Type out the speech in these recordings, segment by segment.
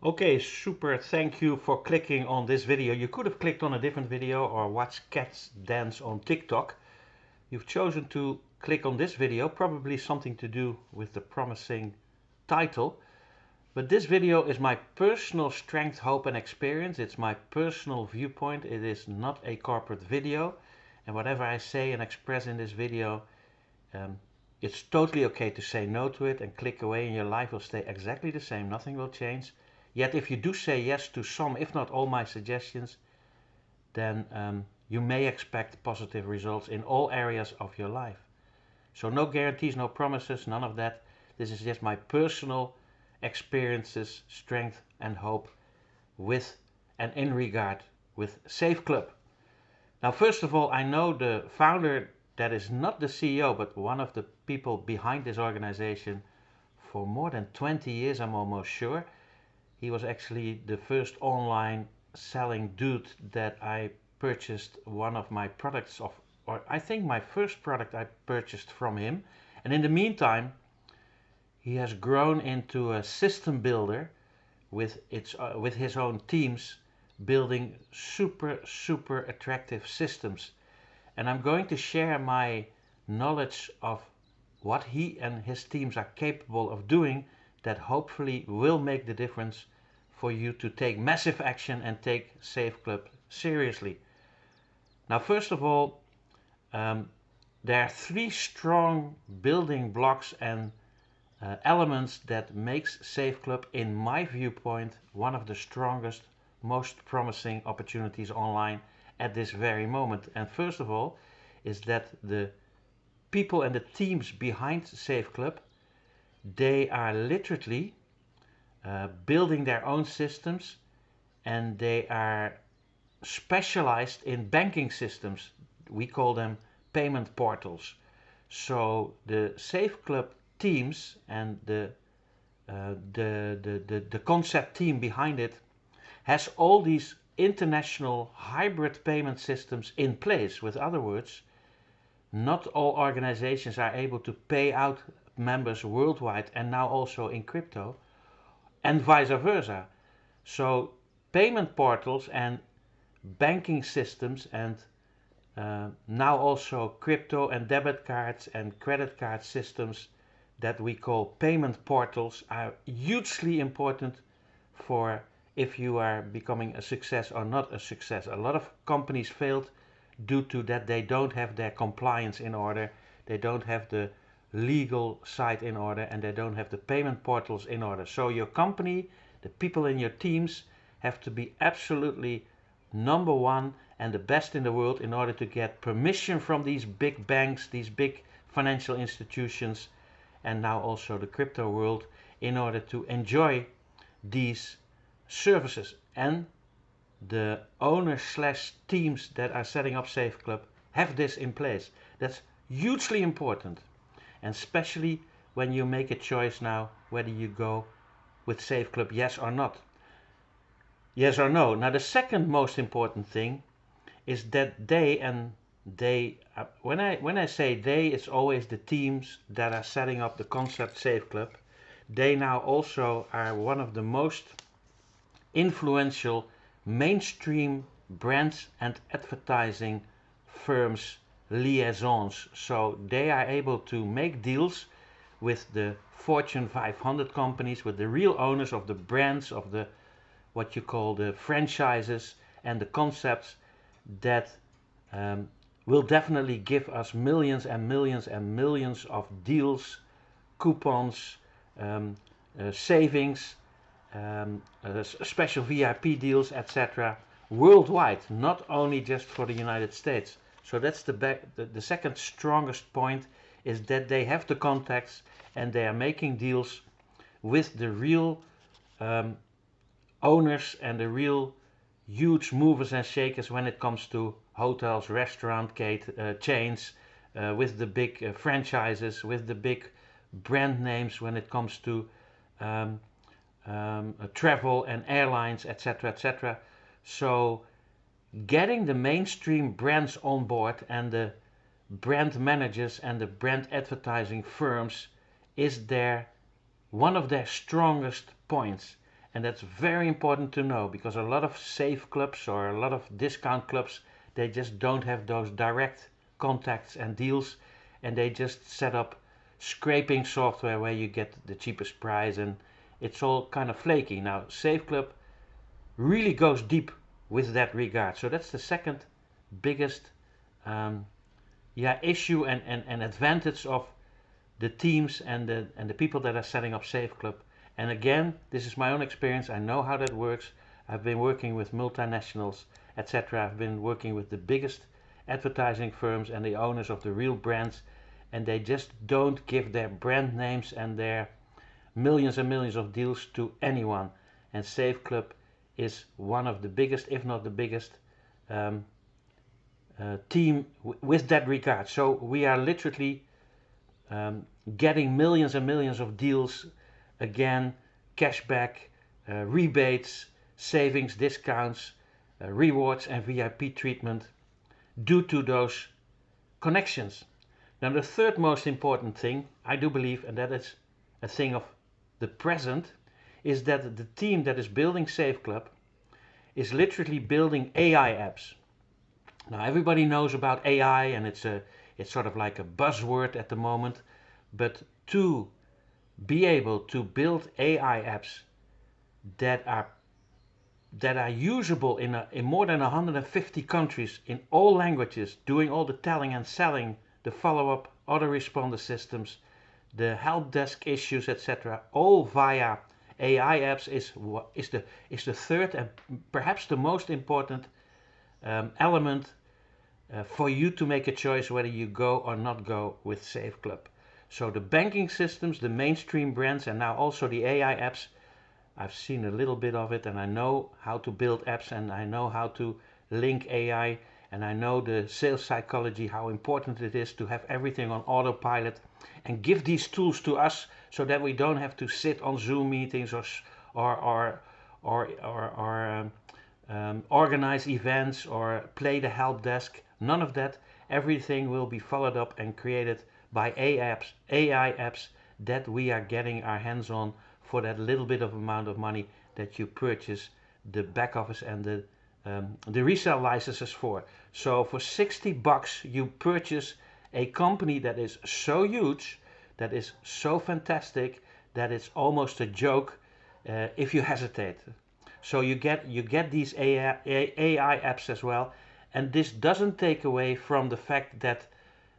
Okay, super. Thank you for clicking on this video. You could have clicked on a different video or watched cats dance on TikTok. You've chosen to click on this video, probably something to do with the promising title. But this video is my personal strength, hope and experience. It's my personal viewpoint. It is not a corporate video. And whatever I say and express in this video, it's totally okay to say no to it and click away, and your life will stay exactly the same. Nothing will change. Yet if you do say yes to some, if not all my suggestions, then you may expect positive results in all areas of your life. So no guarantees, no promises, none of that. This is just my personal experiences, strength and hope with and in regard with saveclub. Now, first of all, I know the founder, that is not the CEO, but one of the people behind this organization for more than 20 years, I'm almost sure. He was actually the first online selling dude that I purchased one of my products of, or I think my first product I purchased from him. And in the meantime, he has grown into a system builder with his own teams, building super attractive systems. And I'm going to share my knowledge of what he and his teams are capable of doing that hopefully will make the difference for you to take massive action and take saveclub seriously. Now, first of all, there are three strong building blocks and elements that makes saveclub, in my viewpoint, one of the strongest, most promising opportunities online at this very moment. And first of all is that the people and the teams behind saveclub, they are literally building their own systems, and they are specialized in banking systems. We call them payment portals. So the saveclub teams and the concept team behind it has all these international hybrid payment systems in place. With other words, not all organizations are able to pay out members worldwide and now also in crypto, and vice versa. So payment portals and banking systems and now also crypto and debit cards and credit card systems that we call payment portals are hugely important for if you are becoming a success or not a success. A lot of companies failed due to that they don't have their compliance in order, they don't have the legal side in order, and they don't have the payment portals in order. So your company, the people in your teams, have to be absolutely number one and the best in the world in order to get permission from these big banks, these big financial institutions, and now also the crypto world, in order to enjoy these services. And the owners slash teams that are setting up saveclub have this in place. That's hugely important, and especially when you make a choice now whether you go with saveclub, yes or not, yes or no. Now the second most important thing is that when I say they, it's always the teams that are setting up the concept saveclub. They now also are one of the most influential mainstream brands and advertising firms liaisons. So they are able to make deals with the Fortune 500 companies, with the real owners of the brands, of the what you call the franchises and the concepts that will definitely give us millions and millions and millions of deals, coupons, savings, special VIP deals, etc. worldwide, not only just for the United States. So that's the second strongest point, is that they have the contacts and they are making deals with the real owners and the real huge movers and shakers when it comes to hotels, restaurant chains, with the big franchises, with the big brand names when it comes to travel and airlines, etc., etc. So getting the mainstream brands on board and the brand managers and the brand advertising firms is one of their strongest points. And that's very important to know, because a lot of safe clubs or a lot of discount clubs, they just don't have those direct contacts and deals, and they just set up scraping software where you get the cheapest price, and it's all kind of flaky. Now, Safe Club really goes deep with that regard. So that's the second biggest issue and advantage of the teams and the people that are setting up Safe Club. And again, this is my own experience. I know how that works. I've been working with multinationals, etc. I've been working with the biggest advertising firms and the owners of the real brands, and they just don't give their brand names and their millions and millions of deals to anyone. And Safe Club is one of the biggest, if not the biggest, team with that regard. So we are literally getting millions and millions of deals, again, cashback, rebates, savings, discounts, rewards and VIP treatment due to those connections. Now, the third most important thing, I do believe, and that is a thing of the present, is that the team that is building Safe Club is literally building AI apps. Now, everybody knows about AI, and it's sort of like a buzzword at the moment, but to be able to build AI apps that are usable in more than 150 countries in all languages, doing all the telling and selling, the follow-up, autoresponder systems, the help desk issues, etc., all via AI apps is the third and perhaps the most important element for you to make a choice whether you go or not go with Safe Club. So the banking systems, the mainstream brands, and now also the AI apps, I've seen a little bit of it, and I know how to build apps, and I know how to link AI, and I know the sales psychology, how important it is to have everything on autopilot, and give these tools to us so that we don't have to sit on Zoom meetings or organize events or play the help desk. None of that. Everything will be followed up and created by AI apps that we are getting our hands on for that little bit of amount of money that you purchase the back office and the resale licenses for. So for $60 you purchase a company that is so huge, that is so fantastic, that it's almost a joke if you hesitate. So you get these AI apps as well, and this doesn't take away from the fact that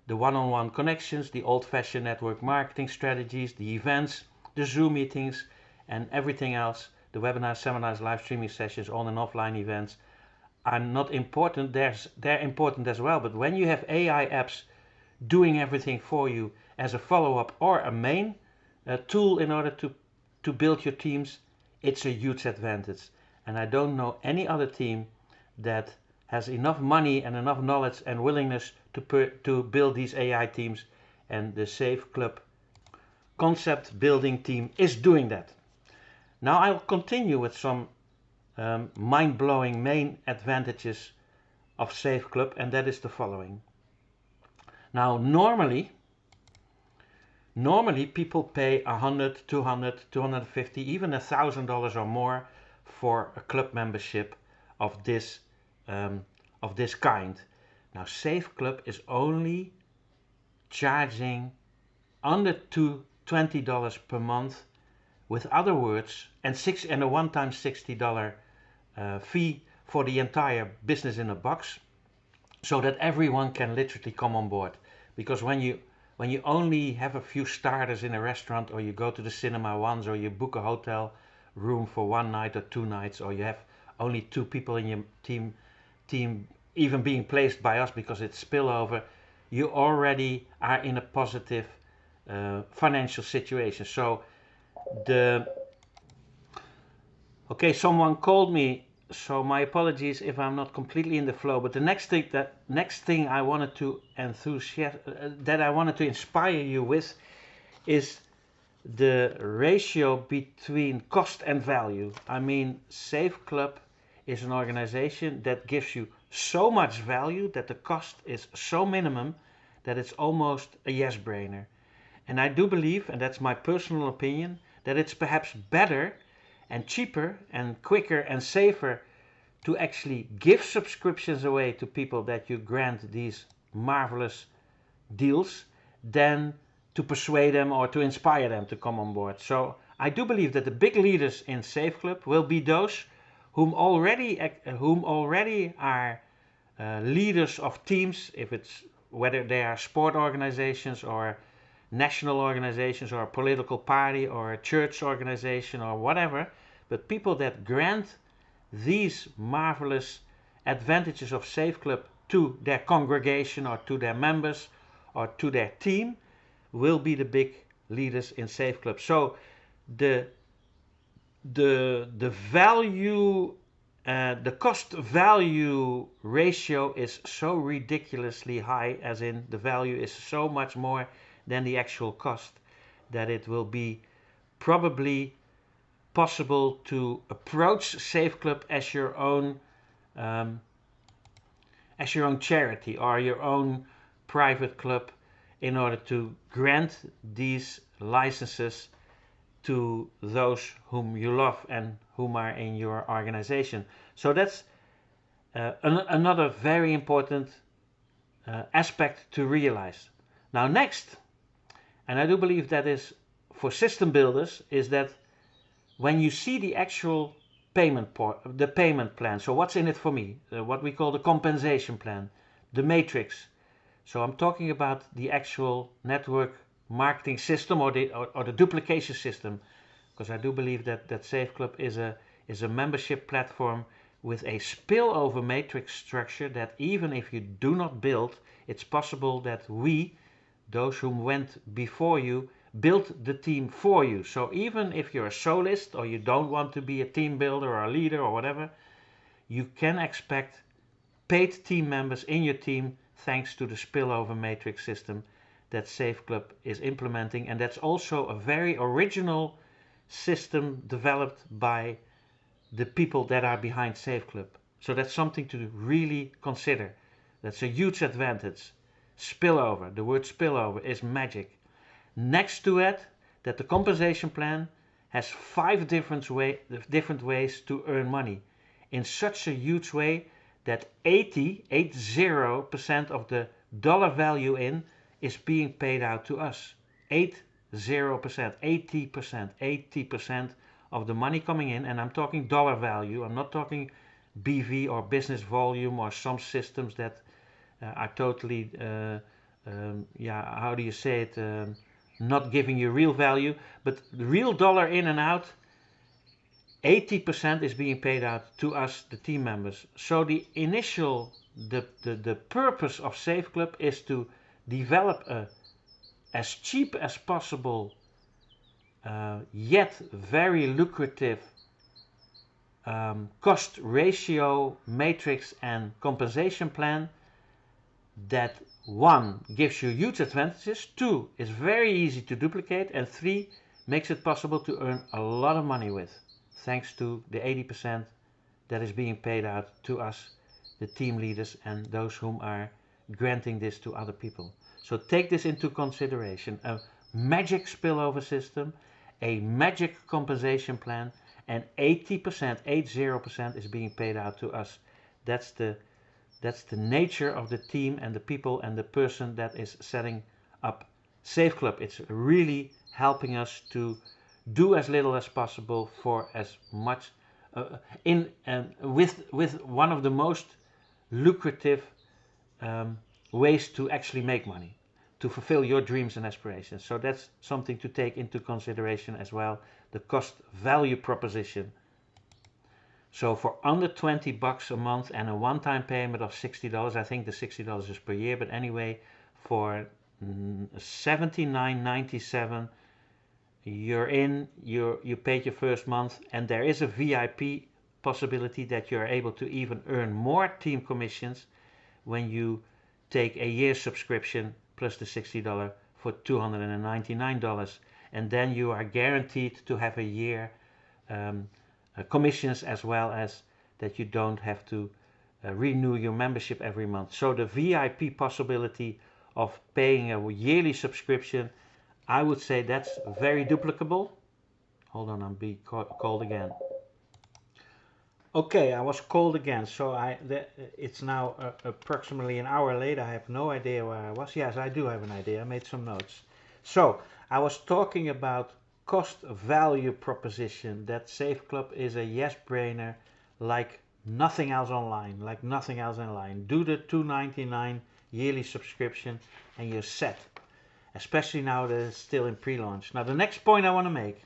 the one-on-one connections, the old-fashioned network marketing strategies, the events, the Zoom meetings, and everything else, the webinars, seminars, live streaming sessions, on and offline events, are not important. They're important as well, but when you have AI apps doing everything for you as a follow-up or a main tool in order to build your teams, it's a huge advantage. And I don't know any other team that has enough money and enough knowledge and willingness to build these AI teams, and the Safe Club concept building team is doing that. Now I'll continue with some mind-blowing main advantages of Safe Club, and that is the following. Now normally people pay $100, $200, $250, even $1,000 or more for a club membership of this kind. Now Safe Club is only charging under $20 per month, with other words, and a one-time $60 fee for the entire business in a box, so that everyone can literally come on board. Because when you only have a few starters in a restaurant, or you go to the cinema once, or you book a hotel room for one night or 2 nights, or you have only 2 people in your team even being placed by us because it's spillover, you already are in a positive financial situation. So someone called me, so my apologies if I'm not completely in the flow, but the next thing I wanted to inspire you with is the ratio between cost and value. I mean, Safe Club is an organization that gives you so much value that the cost is so minimum that it's almost a yes-brainer. And I do believe, and that's my personal opinion, that it's perhaps better and cheaper and quicker and safer to actually give subscriptions away to people that you grant these marvelous deals than to persuade them or to inspire them to come on board. So I do believe that the big leaders in saveclub will be those whom already are leaders of teams, whether they are sport organizations or national organizations or a political party or a church organization or whatever, but people that grant these marvelous advantages of saveclub to their congregation or to their members or to their team will be the big leaders in saveclub. So the value, the cost value ratio is so ridiculously high, as in the value is so much more than the actual cost, that it will be probably possible to approach saveclub as your own charity or your own private club in order to grant these licenses to those whom you love and whom are in your organization. So that's another very important aspect to realize. Now next, and I do believe that is for system builders, is that when you see the actual payment plan, so what's in it for me, what we call the compensation plan, the matrix. So I'm talking about the actual network marketing system or the duplication system, because I do believe that saveclub is a membership platform with a spillover matrix structure that even if you do not build, it's possible that we, those who went before you, built the team for you. So even if you're a soloist or you don't want to be a team builder or a leader or whatever, you can expect paid team members in your team thanks to the spillover matrix system that saveclub is implementing. And that's also a very original system developed by the people that are behind saveclub. So that's something to really consider. That's a huge advantage. Spillover, the word spillover is magic. Next to it, that the compensation plan has 5 different ways to earn money in such a huge way that 80% of the dollar value in is being paid out to us. 80% of the money coming in, and I'm talking dollar value, I'm not talking BV or business volume or some systems that are totally, how do you say it, not giving you real value, but the real dollar in and out, 80% is being paid out to us, the team members. So the purpose of saveclub is to develop a as cheap as possible, yet very lucrative cost ratio matrix and compensation plan that 1 gives you huge advantages, 2 is very easy to duplicate, and 3 makes it possible to earn a lot of money with, thanks to the 80% that is being paid out to us, the team leaders, and those whom are granting this to other people. So take this into consideration. A magic spillover system, a magic compensation plan, and 80% is being paid out to us. That's the nature of the team and the people and the person that is setting up saveclub. It's really helping us to do as little as possible for as much with one of the most lucrative ways to actually make money, to fulfill your dreams and aspirations. So that's something to take into consideration as well, the cost value proposition. So for under $20 a month and a one-time payment of $60, I think the $60 is per year, but anyway, for $79.97, you're in, you paid your first month, and there is a VIP possibility that you're able to even earn more team commissions when you take a year subscription plus the $60 for $299, and then you are guaranteed to have a year commissions, as well as that you don't have to renew your membership every month. So the VIP possibility of paying a yearly subscription, I would say that's very duplicable. Hold on, I'm being called again. Okay, I was called again, so it's now approximately an hour later. I have no idea where I was. Yes, I do have an idea. I made some notes. So, I was talking about cost value proposition, that saveclub is a yes-brainer like nothing else online, like nothing else online. Do the $2.99 yearly subscription and you're set, especially now that it's still in pre-launch. Now, the next point I want to make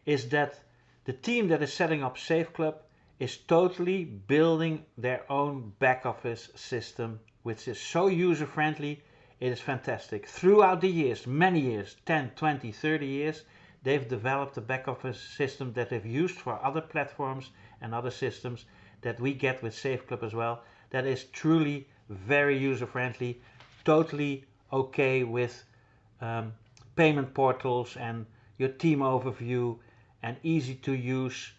is that the team that is setting up saveclub is totally building their own back office system, which is so user friendly. It is fantastic. Throughout the years, many years, 10, 20, 30 years, they've developed a back office system that they've used for other platforms and other systems that we get with saveclub as well. That is truly very user friendly, totally okay with payment portals and your team overview and easy to use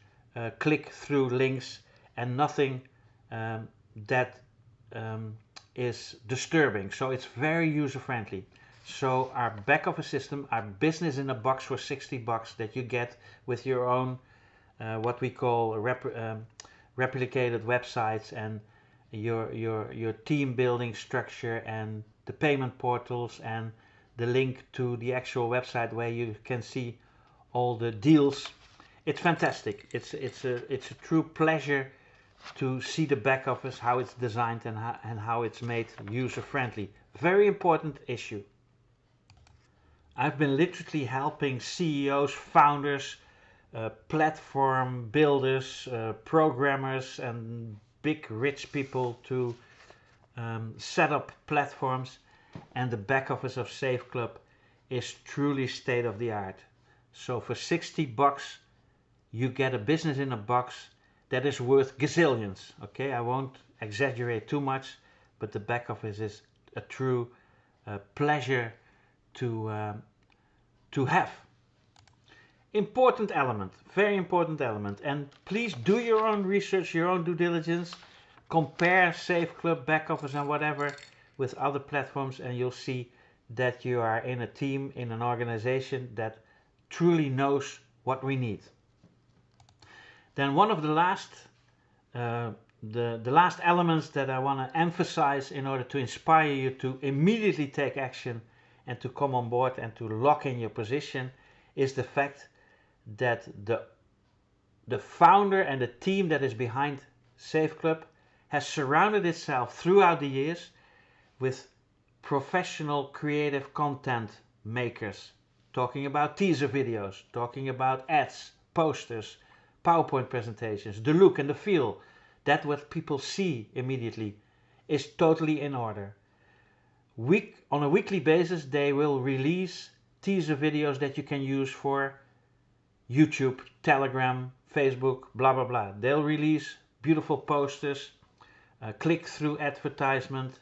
click through links and nothing that is disturbing. So it's very user friendly. So our back office system, our business in a box for 60 bucks that you get with your own what we call replicated websites and your team building structure and the payment portals and the link to the actual website where you can see all the deals. It's fantastic. It's a true pleasure to see the back office, how it's designed and how it's made user friendly. Very important issue. I've been literally helping CEOs, founders, platform builders, programmers and big rich people to set up platforms, and the back office of saveclub is truly state of the art. So for 60 bucks you get a business in a box that is worth gazillions. Okay, I won't exaggerate too much, but the back office is a true pleasure to have. Important element, very important element. And please do your own research, your own due diligence. Compare saveclub, back office and whatever with other platforms, and you'll see that you are in a team, in an organization that truly knows what we need. Then one of the last the last elements that I want to emphasize in order to inspire you to immediately take action and to come on board and to lock in your position is the fact that the founder and the team that is behind saveclub has surrounded itself throughout the years with professional creative content makers, talking about teaser videos, talking about ads, posters, PowerPoint presentations, the look and the feel, that what people see immediately is totally in order. On a weekly basis they will release teaser videos that you can use for YouTube, Telegram, Facebook, blah blah blah. They'll release beautiful posters, click-through advertisement,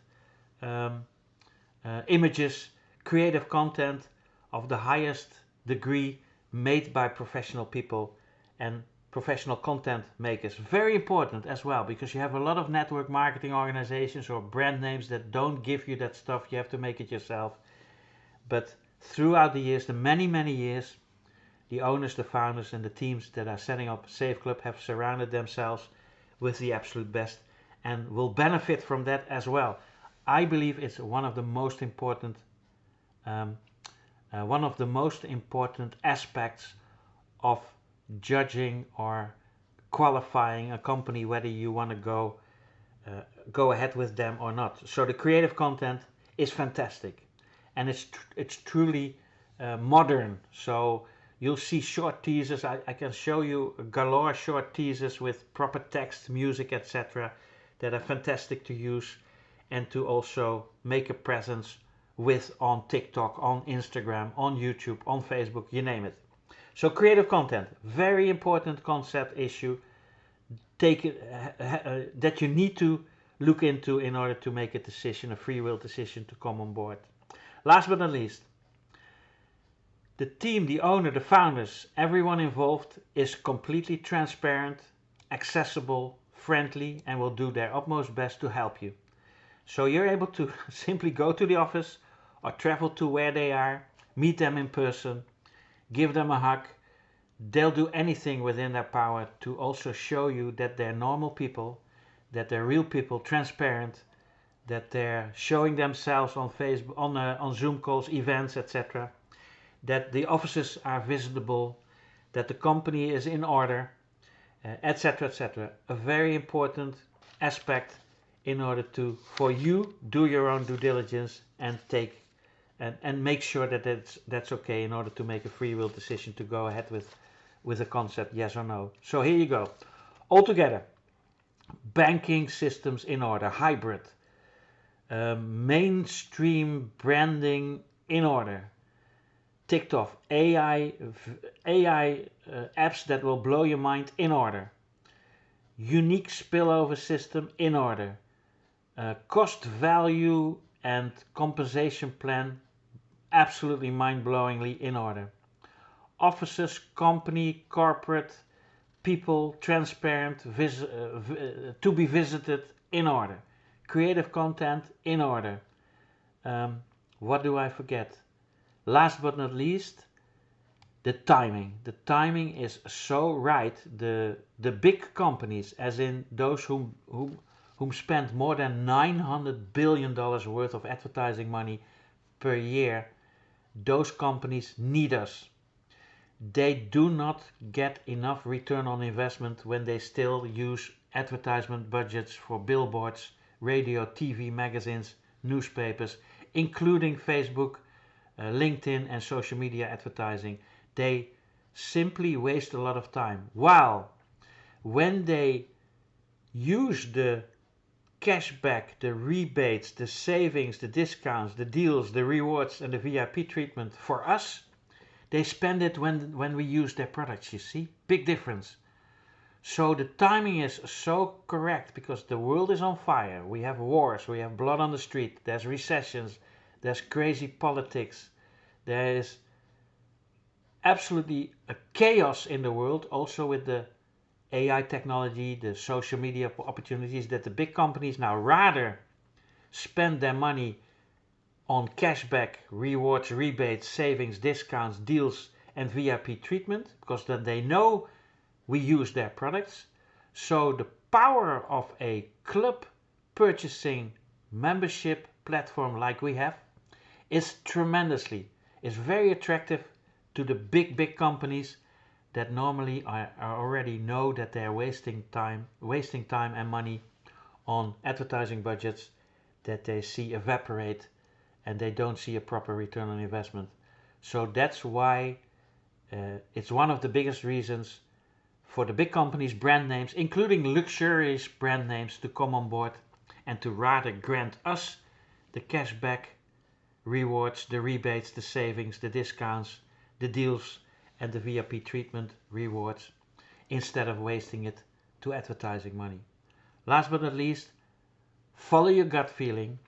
images, creative content of the highest degree made by professional people and professional content makers. Very important as well, because you have a lot of network marketing organizations or brand names that don't give you that stuff. You have to make it yourself. But throughout the years, the many years, the owners, the founders and the teams that are setting up saveclub have surrounded themselves with the absolute best and will benefit from that as well. I believe it's one of the most important aspects of judging or qualifying a company, whether you want to go ahead with them or not. So the creative content is fantastic, and it's truly modern. So you'll see short teasers. I can show you galore short teasers with proper text, music, etc. that are fantastic to use and to also make a presence with on TikTok, on Instagram, on YouTube, on Facebook, you name it. So creative content, very important concept issue. Take it, that you need to look into in order to make a decision, a free will decision to come on board. Last but not least, the team, the owner, the founders, everyone involved is completely transparent, accessible, friendly, and will do their utmost best to help you. So you're able to simply go to the office or travel to where they are, meet them in person, give them a hug, they'll do anything within their power to also show you that they're normal people, that they're real people, transparent, that they're showing themselves on Facebook, on Zoom calls, events, etc. That the offices are visible, that the company is in order, etc., etc. A very important aspect in order to, for you, do your own due diligence and take and make sure that that's okay in order to make a free will decision to go ahead with a concept, yes or no. So here you go. Altogether, banking systems in order, hybrid, mainstream branding in order, TikTok, AI apps that will blow your mind in order, unique spillover system in order, cost value and compensation plan absolutely mind-blowingly in order, offices, company, corporate, people, transparent, to be visited in order, creative content in order. What do I forget? Last but not least, the timing. The timing is so right. The big companies, as in those whom spend more than $900 billion worth of advertising money per year, those companies need us. They do not get enough return on investment when they still use advertisement budgets for billboards, radio, TV, magazines, newspapers, including Facebook, LinkedIn and social media advertising. They simply waste a lot of time. While when they use the cashback, the rebates, the savings, the discounts, the deals, the rewards and the VIP treatment for us, they spend it when we use their products, you see? Big difference. So the timing is so correct because the world is on fire. We have wars, we have blood on the street, there's recessions, there's crazy politics, there is absolutely a chaos in the world, also with the AI technology, the social media opportunities, that the big companies now rather spend their money on cashback, rewards, rebates, savings, discounts, deals and VIP treatment, because then they know we use their products. So the power of a club purchasing membership platform like we have is very attractive to the big companies that normally are already know that they're wasting time and money on advertising budgets that they see evaporate and they don't see a proper return on investment. So that's why it's one of the biggest reasons for the big companies' brand names, including luxurious brand names, to come on board and to rather grant us the cashback, rewards, the rebates, the savings, the discounts, the deals and the VIP treatment rewards instead of wasting it to advertising money. Last but not least, follow your gut feeling.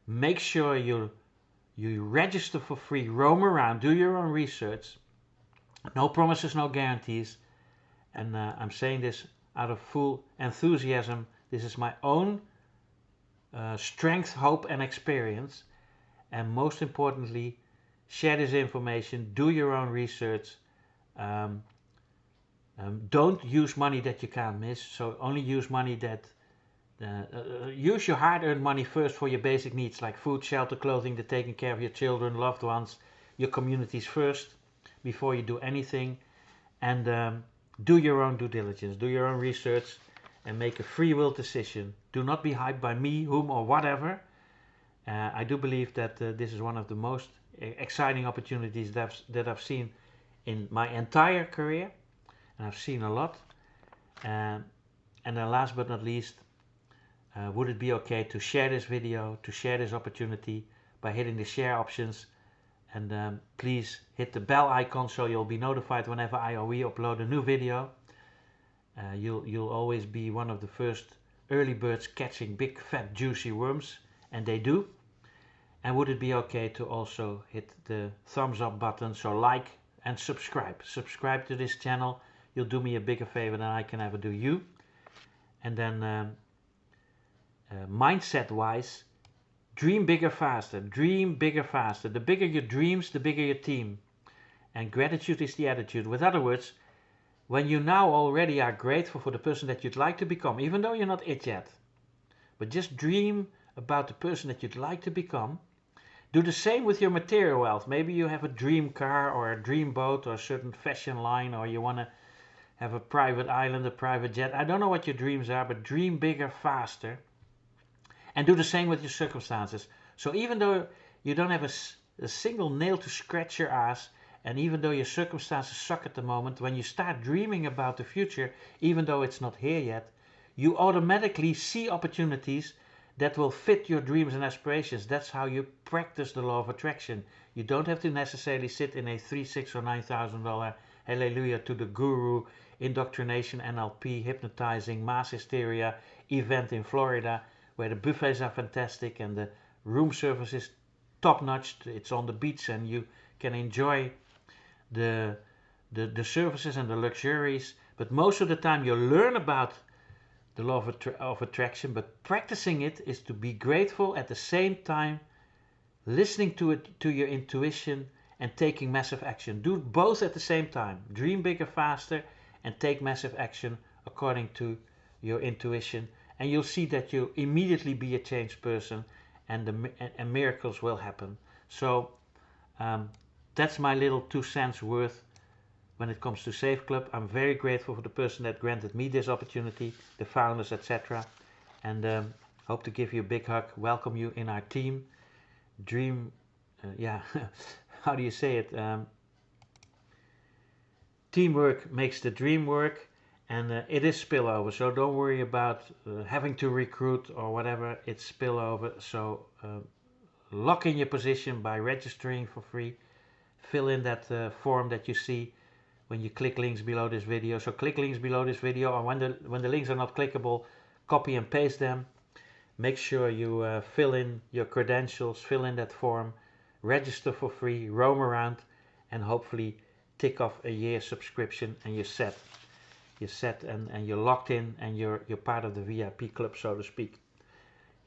Make sure you register for free, roam around, do your own research. No promises, no guarantees. And I'm saying this out of full enthusiasm. This is my own strength, hope and experience. And most importantly, share this information, do your own research. Don't use money that you can't miss. So only use money that use your hard-earned money first for your basic needs like food, shelter, clothing, the taking care of your children, loved ones, your communities first before you do anything. And do your own due diligence, do your own research and make a free will decision. Do not be hyped by me, whom or whatever. I do believe that this is one of the most exciting opportunities that I've seen in my entire career, and I've seen a lot. And then last but not least, would it be okay to share this video, to share this opportunity by hitting the share options, and please hit the bell icon so you'll be notified whenever I or we upload a new video. You'll always be one of the first early birds catching big fat juicy worms, and they do. And would it be okay to also hit the thumbs up button, so like and subscribe. Subscribe to this channel. You'll do me a bigger favor than I can ever do you. And then mindset wise, dream bigger faster. Dream bigger faster. The bigger your dreams, the bigger your team. And gratitude is the attitude. With other words, when you now already are grateful for the person that you'd like to become, even though you're not it yet, but just dream about the person that you'd like to become. Do the same with your material wealth. Maybe you have a dream car or a dream boat or a certain fashion line, or you want to have a private island, a private jet. I don't know what your dreams are, but dream bigger, faster. And do the same with your circumstances. So even though you don't have a single nail to scratch your ass, and even though your circumstances suck at the moment, when you start dreaming about the future, even though it's not here yet, you automatically see opportunities that will fit your dreams and aspirations. That's how you practice the law of attraction. You don't have to necessarily sit in a $3,000, $6,000 or $9,000 hallelujah to the guru indoctrination NLP hypnotizing mass hysteria event in Florida, where the buffets are fantastic and the room service is top notch. It's on the beach and you can enjoy the services and the luxuries. But most of the time you learn about the law of attraction, but practicing it is to be grateful at the same time, listening to your intuition and taking massive action. Do both at the same time. Dream bigger, faster, and take massive action according to your intuition, and you'll see that you'll immediately be a changed person, and miracles will happen. So that's my little 2 cents worth when it comes to Save Club. I'm very grateful for the person that granted me this opportunity, the founders, etc. And hope to give you a big hug, welcome you in our team. Dream, yeah, how do you say it? Teamwork makes the dream work, and it is spillover. So don't worry about having to recruit or whatever. It's spillover. So lock in your position by registering for free. Fill in that form that you see when you click links below this video. So click links below this video, or when the links are not clickable, copy and paste them. Make sure you fill in your credentials, fill in that form, register for free, roam around, and hopefully tick off a year subscription, and you're set. You're set and you're locked in, and you're part of the VIP club, so to speak.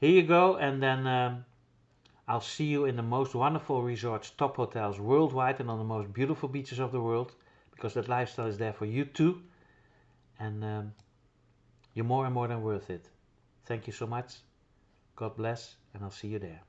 Here you go, and then I'll see you in the most wonderful resorts, top hotels worldwide, and on the most beautiful beaches of the world, because that lifestyle is there for you too, and you're more and more than worth it. Thank you so much. God bless, and I'll see you there.